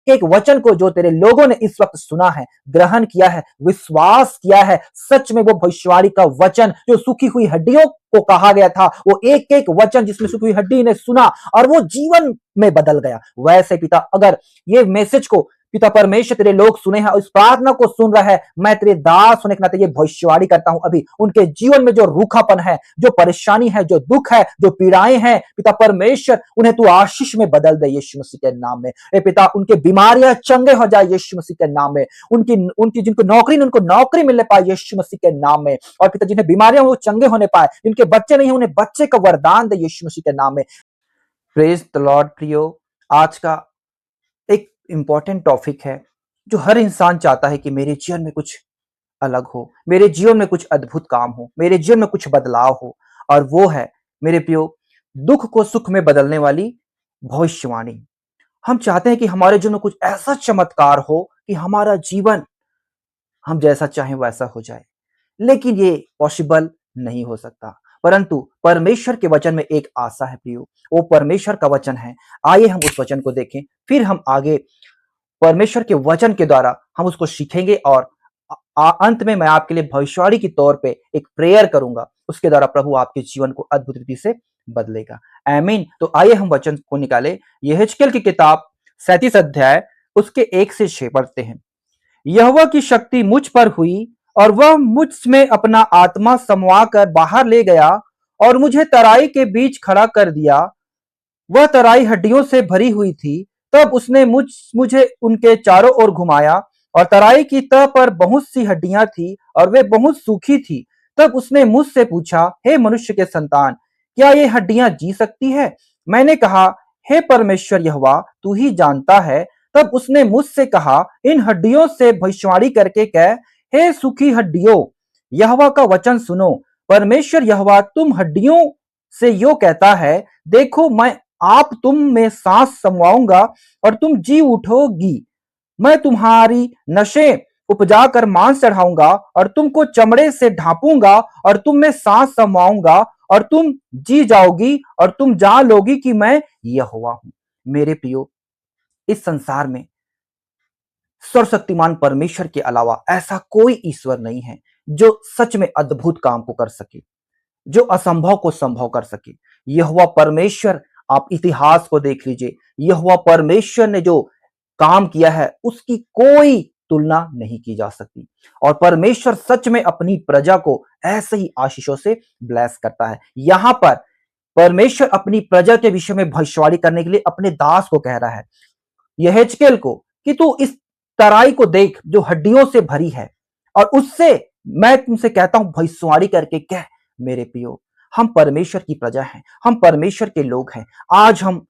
एक वचन को जो तेरे लोगों ने इस वक्त सुना है, ग्रहण किया है, विश्वास किया है, सच में वो भविष्यवाणी का वचन जो सूखी हुई हड्डियों को कहा गया था, वो एक एक वचन जिसमें सूखी हुई हड्डी ने सुना और वो जीवन में बदल गया। वैसे पिता, अगर ये मैसेज को पिता परमेश्वर तेरे लोग सुने हैं और इस प्रार्थना को सुन रहा है, मैं तेरे दास होने के नाते ये भविष्यवाणी करता हूं, अभी उनके जीवन में जो रूखापन है, जो परेशानी है, जो दुख है, जो पीड़ाएं हैं, पिता परमेश्वर उन्हें तू आशीष में बदल दे यीशु मसीह के नाम में। ए पिता, उनके बीमारियां चंगे हो जाए यीशु मसीह के नाम में, उनकी उनकी जिनको नौकरी नहीं, उनको नौकरी मिलने पाए यीशु मसीह के नाम में। और पिता, जिन्हें बीमारियां वो चंगे होने पाए, जिनके बच्चे नहीं है उन्हें बच्चे का वरदान दे यीशु मसीह के नाम में। Praise the Lord. प्रियो, आज का एक इंपॉर्टेंट टॉपिक है जो हर इंसान चाहता है कि मेरे जीवन में कुछ अलग हो, मेरे जीवन में कुछ अद्भुत काम हो, मेरे जीवन में कुछ बदलाव हो, और वो है मेरे प्रियो दुख को सुख में बदलने वाली भविष्यवाणी। हम चाहते हैं कि हमारे जीवन में कुछ ऐसा चमत्कार हो कि हमारा जीवन हम जैसा चाहें वैसा हो जाए, लेकिन ये पॉसिबल नहीं हो सकता। परंतु परमेश्वर के वचन में एक आशा है प्रियो, वो परमेश्वर का वचन है। आइए हम उस वचन को देखें, फिर हम आगे परमेश्वर के वचन के द्वारा हम उसको सीखेंगे, और अंत में मैं आपके लिए भविष्यवाणी के तौर पे एक प्रेयर करूंगा, उसके द्वारा प्रभु आपके जीवन को अद्भुत रीति से बदलेगा। आमीन। तो आइए हम वचन को निकाले। यहेजकेल की किताब 37 अध्याय उसके 1 से 6 पढ़ते हैं। यहोवा की शक्ति मुझ पर हुई और वह मुझ में अपना आत्मा समवा कर बाहर ले गया और मुझे तराई के बीच खड़ा कर दिया। वह तराई हड्डियों से भरी हुई थी। तब उसने मुझे उनके चारों ओर घुमाया और तराई की तह पर बहुत सी हड्डियां थी और वे बहुत सूखी थी। तब उसने मुझसे पूछा, हे मनुष्य के संतान, क्या ये हड्डियां जी सकती है? मैंने कहा, हे परमेश्वर यहोवा, तू ही जानता है। तब उसने मुझसे कहा, इन हड्डियों से भविष्यवाणी करके कह, हे सूखी हड्डियों, यहोवा का वचन सुनो। परमेश्वर यहोवा तुम हड्डियों से यो कहता है, देखो मैं आप तुम में सांस समवाऊंगा और तुम जी उठोगी। मैं तुम्हारी नशें उपजा कर मांस चढ़ाऊंगा और तुमको चमड़े से ढांपूंगा और तुम में सांस समवाऊंगा और तुम जी जाओगी और तुम जान लोगी कि मैं यहोवा हूं। मेरे प्रियो, इस संसार में सर्वशक्तिमान परमेश्वर के अलावा ऐसा कोई ईश्वर नहीं है जो सच में अद्भुत काम को कर सके, जो असंभव को संभव कर सके। यहोवा परमेश्वर, आप इतिहास को देख लीजिए, यहोवा परमेश्वर ने जो काम किया है उसकी कोई तुलना नहीं की जा सकती। और परमेश्वर सच में अपनी प्रजा को ऐसे ही आशीषों से ब्लेस करता है। यहां पर परमेश्वर अपनी प्रजा के विषय में भविष्यवाणी करने के लिए अपने दास को कह रहा है, यहेजकेल को, कि तू इस तराई को देख जो हड्डियों से भरी है, और उससे मैं तुमसे कहता हूं भविष्यवाणी करके कह। मेरे प्रियो, हम परमेश्वर की प्रजा हैं, हम परमेश्वर के लोग हैं। आज हम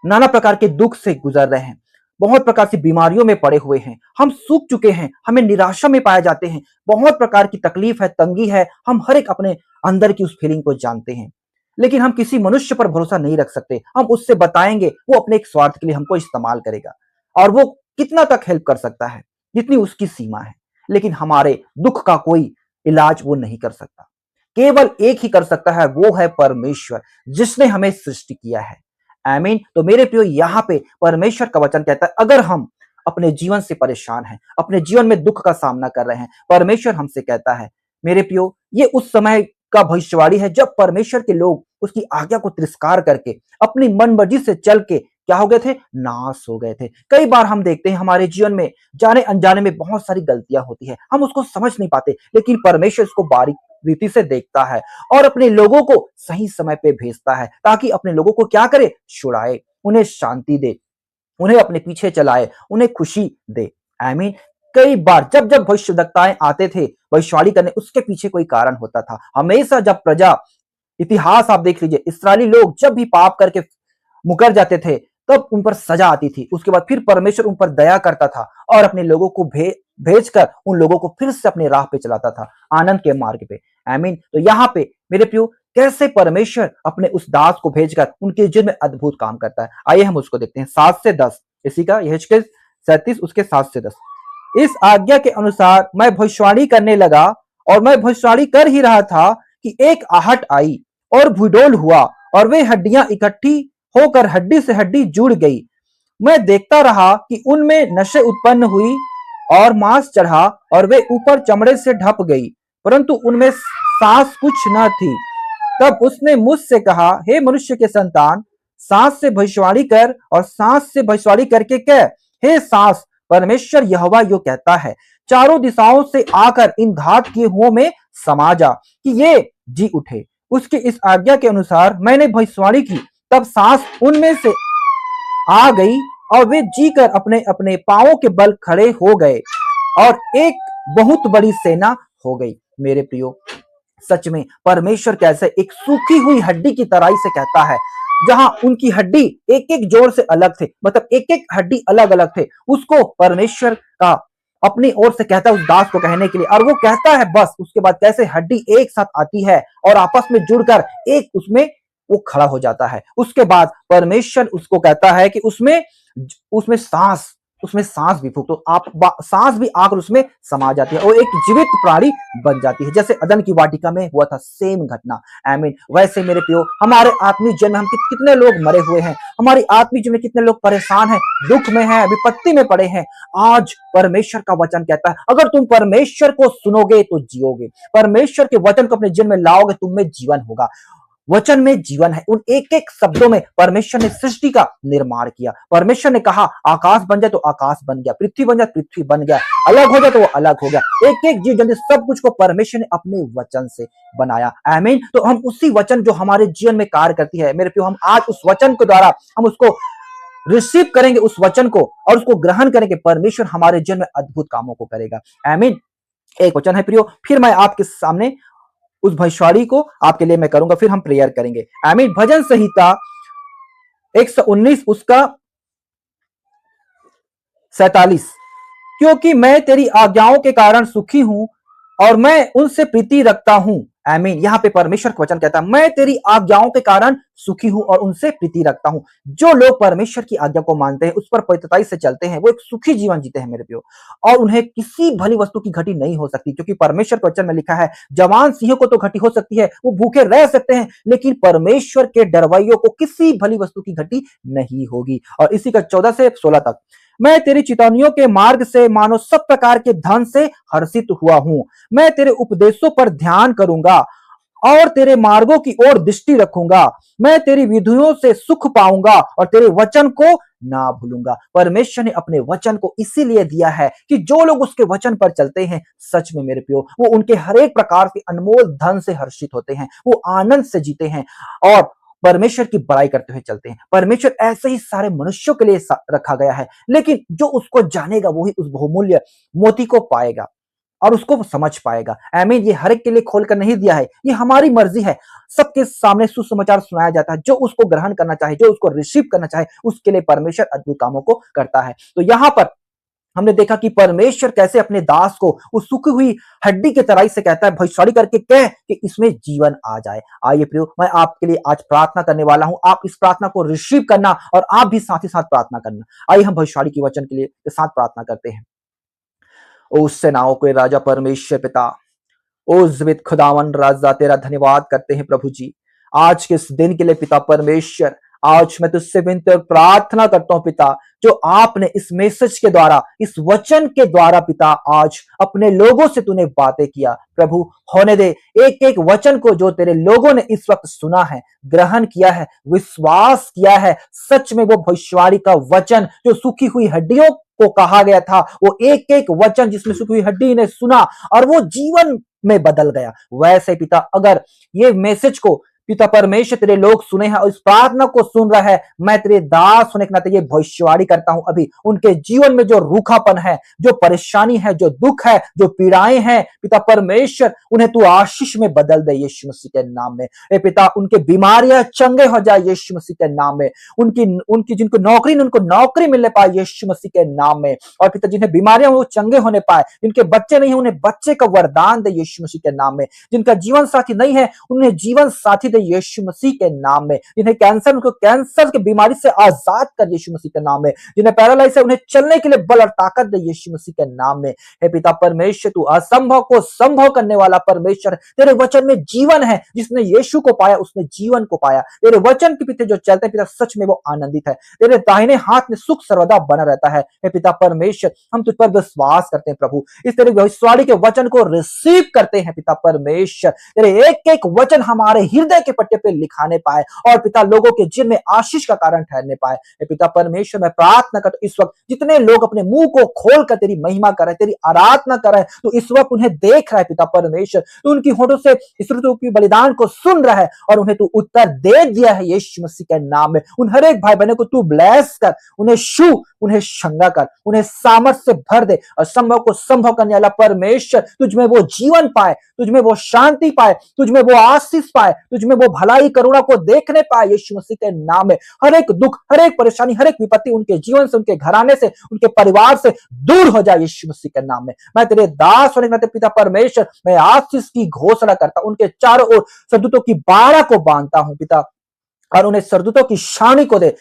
नाना प्रकार के दुख से गुजर रहे हैं, बहुत प्रकार की बीमारियों में पड़े हुए हैं, हम सूख चुके हैं, हमें निराशा में पाए जाते हैं, बहुत प्रकार की तकलीफ है, तंगी है। हम हर एक अपने अंदर की उस फीलिंग को जानते हैं, लेकिन हम किसी मनुष्य पर भरोसा नहीं रख सकते। हम उससे बताएंगे, वो अपने एक स्वार्थ के लिए हमको इस्तेमाल करेगा, और वो कितना तक हेल्प कर सकता है जितनी उसकी सीमा है। लेकिन हमारे दुख का कोई इलाज वो नहीं कर सकता। केवल एक ही कर सकता है, वो है परमेश्वर जिसने हमें सृष्टि किया है। आमीन। तो मेरे प्रियो, यहाँ पे परमेश्वर का वचन कहता है, अगर हम अपने जीवन से परेशान हैं, अपने जीवन में दुख का सामना कर रहे हैं, परमेश्वर हमसे कहता है, मेरे प्रियो, ये उस समय का भविष्यवाणी है जब परमेश्वर के लोग उसकी आज्ञा को तिरस्कार करके अपनी मनमर्जी से चल के क्या हो गए थे? नाश हो गए थे। कई बार हम देखते हैं हमारे जीवन में जाने अनजाने में बहुत सारी गलतियां होती है, हम उसको समझ नहीं पाते, लेकिन परमेश्वर इसको बारीक रीति से देखता है और अपने लोगों को सही समय पे भेजता है, ताकि अपने लोगों को क्या करे? छुड़ाए, उन्हें शांति दे, उन्हें अपने पीछे चलाए, उन्हें खुशी दे। आमीन। कई बार जब जब भविष्यवक्ताएं आते थे भविष्यवाणी करने, उसके पीछे कोई कारण होता था। हमेशा जब प्रजा, इतिहास आप देख लीजिए, इस्राएली लोग जब भी पाप करके मुकर जाते थे तब उन पर सजा आती थी। उसके बाद फिर परमेश्वर उन पर दया करता था और अपने लोगों को भेजकर उन लोगों को फिर से अपने राह पे चलाता था, आनंद के मार्ग पे। आमीन। तो यहाँ पे मेरे प्रियो, कैसे परमेश्वर अपने उस दास को भेजकर उनके जीवन में अद्भुत काम करता है, आइए हम उसको देखते हैं। 7 से 10 इसी का, यहेजकेल 37 उसके 7 से 10। इस आज्ञा के अनुसार मैं भविष्यवाणी करने लगा, और मैं भविष्यवाणी कर ही रहा था कि एक आहट आई और भूडोल हुआ, और वे हड्डियां इकट्ठी होकर हड्डी से हड्डी जुड़ गई, मैं देखता रहा कि उनमें नशे उत्पन्न हुई और मांस चढ़ा और वे ऊपर चमड़े से ढप गई, परंतु उनमें सांस कुछ न थी। तब उसने मुझसे कहा, हे मनुष्य के संतान, सांस से भविष्यवाणी कर और सांस से भविष्यवाणी करके कह, हे सांस, परमेश्वर यहोवा यो कहता है, चारों दिशाओं से आकर इन घात किए हुओं में समा जा कि ये जी उठे। उसकी इस आज्ञा के अनुसार मैंने भविष्यवाणी की, तब सांस उनमें से आ गई और वे जीकर अपने अपने पांवों के बल खड़े हो गए और एक बहुत बड़ी सेना हो गई। मेरे प्रियो, सच में परमेश्वर कैसे एक सूखी हुई हड्डी की तराई से कहता है, जहां उनकी हड्डी एक एक जोड़ से अलग थे, मतलब एक एक हड्डी अलग अलग थे, उसको परमेश्वर का अपनी ओर से कहता है उस दास को कहने के लिए, और वो कहता है बस उसके बाद कैसे हड्डी एक साथ आती है और आपस में जुड़कर एक उसमें वो खड़ा हो जाता है। उसके बाद परमेश्वर उसको कहता है कि उसमें उसमें सांस उसमें सांस भी फूक, तो आप सांस भी आकर उसमें समा जाती है और एक जीवित प्राणी बन जाती है, जैसे अदन की वाटिका में हुआ था, सेम घटना। आमीन। वैसे मेरे प्रियो, हमारे आत्मिक जन्म हम कितने लोग मरे हुए हैं, हमारी आत्मिक जीवन में कितने लोग परेशान हैं, दुख में हैं, विपत्ति में पड़े हैं। आज परमेश्वर का वचन कहता है, अगर तुम परमेश्वर को सुनोगे तो जियोगे, परमेश्वर के वचन को अपने जीवन में लाओगे, तुम में जीवन होगा। वचन में जीवन है। उन एक एक शब्दों में परमेश्वर ने सृष्टि का निर्माण किया। परमेश्वर ने कहा आकाश बन जाए तो आकाश बन गया, पृथ्वी बन जाए पृथ्वी बन गया, अलग हो जाए तो वो अलग हो गया। एक एक जीव जंतु सब कुछ को परमेश्वर ने अपने वचन से बनाया। आमीन। तो हम उसी वचन जो हमारे जीवन में कार्य करती है, मेरे प्रियो, हम आज उस वचन के द्वारा हम उसको रिसीव करेंगे, उस वचन को, और उसको ग्रहण करेंगे। परमेश्वर हमारे जीवन में अद्भुत कामों को करेगा। आमीन। एक वचन है प्रियो, फिर मैं आपके सामने उस भविष्यवाणी को आपके लिए मैं करूंगा, फिर हम प्रेयर करेंगे। आमीन। भजन संहिता 119 उसका 47, क्योंकि मैं तेरी आज्ञाओं के कारण सुखी हूं और मैं उनसे प्रीति रखता हूं। आमीन। यहां पे परमेश्वर का वचन कहता है, मैं तेरी आज्ञाओं के कारण सुखी हूं और उनसे प्रीति रखता हूं। जो लोग परमेश्वर की आज्ञा को मानते हैं, उस पर पवित्रताई से चलते हैं, वो एक सुखी जीवन जीते हैं मेरे प्रियो, और उन्हें किसी भली वस्तु की घटी नहीं हो सकती, क्योंकि परमेश्वर के वचन में लिखा है, जवान सिंहों को तो घटी हो सकती है, वो भूखे रह सकते हैं, लेकिन परमेश्वर के डरवैयों को किसी भली वस्तु की घटी नहीं होगी। और इसी का 14 से 16 तक, मैं तेरी चितौनियों के मार्ग से मानो सब प्रकार के धन से हर्षित हुआ हूं। मैं तेरे उपदेशों पर ध्यान करूंगा और तेरे मार्गों की ओर दृष्टि रखूंगा। मैं तेरी विधियों से सुख पाऊंगा और तेरे वचन को ना भूलूंगा। परमेश्वर ने अपने वचन को इसीलिए दिया है कि जो लोग उसके वचन पर चलते हैं, सच में मेरे प्रियो, वो उनके हर एक प्रकार के अनमोल धन से हर्षित होते हैं, वो आनंद से जीते हैं और परमेश्वर की बड़ाई करते हुए चलते हैं। परमेश्वर ऐसे ही सारे मनुष्यों के लिए रखा गया है, लेकिन जो उसको जानेगा वही उस बहुमूल्य मोती को पाएगा और उसको समझ पाएगा। आमीन। ये हर एक के लिए खोलकर नहीं दिया है, ये हमारी मर्जी है। सबके सामने सुसमाचार सुनाया जाता है, जो उसको ग्रहण करना चाहे, जो उसको रिसीव करना चाहे, उसके लिए परमेश्वर अद्भुत कामों को करता है। तो यहां पर हमने देखा कि परमेश्वर कैसे अपने दास को उस सूखी हुई हड्डी के तराई से कहता है, भविष्यवाणी करके कह कि इसमें जीवन आ जाए। आइए प्रियो, मैं आपके लिए आज प्रार्थना करने वाला हूं, आप इस प्रार्थना को रिसीव करना और आप भी साथ ही साथ प्रार्थना करना। आइए हम भविष्यवाणी की वचन के लिए साथ प्रार्थना करते हैं। ओ सेनाओं के राजा परमेश्वर पिता, ओ जीवित खुदावन राजा, तेरा धन्यवाद करते हैं प्रभु जी, आज के इस दिन के लिए पिता परमेश्वर। आज मैं तुझसे विनती और प्रार्थना करता हूं पिता, जो आपने इस मैसेज के द्वारा, इस वचन के द्वारा पिता आज अपने लोगों से तूने बातें किया प्रभु, होने दे एक एक वचन को जो तेरे लोगों ने इस वक्त सुना है, ग्रहण किया है, विश्वास किया है, सच में वो भविष्यवाणी का वचन जो सूखी हुई हड्डियों को कहा गया था, वो एक एक वचन जिसमें सूखी हुई हड्डी ने सुना और वो जीवन में बदल गया। वैसे पिता, अगर ये मैसेज को पिता परमेश्वर तेरे लोग सुने हैं और इस प्रार्थना को सुन रहा है, मैं तेरे दास होने के नाते ये भविष्यवाणी करता हूं, अभी उनके जीवन में जो रूखापन है, जो परेशानी है, जो दुख है, जो पीड़ाएं हैं, पिता परमेश्वर उन्हें तू आशीष में बदल दे यीशु मसीह के नाम में। ए पिता, उनके बीमारियां चंगे हो जाए यीशु मसीह के नाम में, उनकी जिनको नौकरी, उनको नौकरी मिलने पाए यीशु मसीह के नाम में। और पिता, जिन्हें बीमारियां वो चंगे होने पाए, जिनके बच्चे नहीं है उन्हें बच्चे का वरदान दे यीशु मसीह के नाम में, जिनका जीवन साथी नहीं है उन्हें जीवन साथी दे यीशु मसीह के नाम में। जिन्हें कैंसर, उनको कैंसर की बीमारी से आजाद कर यीशु मसीह के नाम में। जिन्हें पैरालाइज है उन्हें चलने के लिए बल और ताकत दे यीशु मसीह के नाम में। हे पिता परमेश्वर, तू असंभव को संभव करने वाला परमेश्वर, तेरे वचन में जीवन है। जिसने यीशु को पाया उसने जीवन को पाया। तेरे वचन के पीछे जो चलते हैं पिता, सच में वो आनंदित है। तेरे दाहिने हाथ में सुख सर्वदा बना रहता है। हे पिता परमेश्वर, हम तुझ पर विश्वास करते हैं प्रभु। इस तेरे भविष्यवाणी के वचन को रिसीव करते हैं पिता परमेश्वर। तेरे एक एक वचन हमारे हृदय के पट्टे पे लिखाने पाए और पिता लोगों के जीवन में आशीष का कारण ठहरने पाए। हे पिता परमेश्वर, मैं प्रार्थना करता हूं इस वक्त जितने लोग अपने मुंह को खोलकर तेरी महिमा कर रहे, तेरी आराधना कर रहे, तो इस वक्त उन्हें देख रहा है पिता परमेश्वर। तू उनकी होठों से इस रूपी बलिदान को सुन रहा है और उन्हें तू उत्तर दे दिया है यीशु मसीह के नाम में। उन हर एक भाई बहनों को तू ब्लेस कर, उन्हें छू, उन्हें शंगा कर, उन्हें सामर्थ से भर दे। असंभव को संभव करने वाला परमेश्वर, तुझ में वो जीवन पाए, तुझ में वो शांति पाए, तुझ में वो आशीष पाए, तुझ में वो भलाई करुणा को देखने पाए यीशु मसीह के नाम में। हर एक दुख, हर एक परेशानी, हर एक विपत्ति उनके जीवन से, उनके घराने से, उनके परिवार से दूर हो जाए यीशु मसीह के नाम में। मैं तेरे दास होने के नाते पिता परमेश्वर, मैं आशीष की घोषणा करता हूं। उनके चारों ओर सरदूतों की बाड़ा को बांधता हूं पिता, और उन्हें सरदूतों की शानी को दे।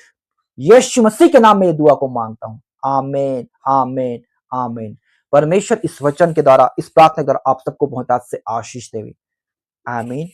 यीशु मसीह के नाम में ये दुआ को मांगता हूं। आमीन, आमीन, आमीन। परमेश्वर इस वचन के द्वारा, इस प्रार्थना के द्वारा आप सबको बहुत से आशीष देवे। आमीन।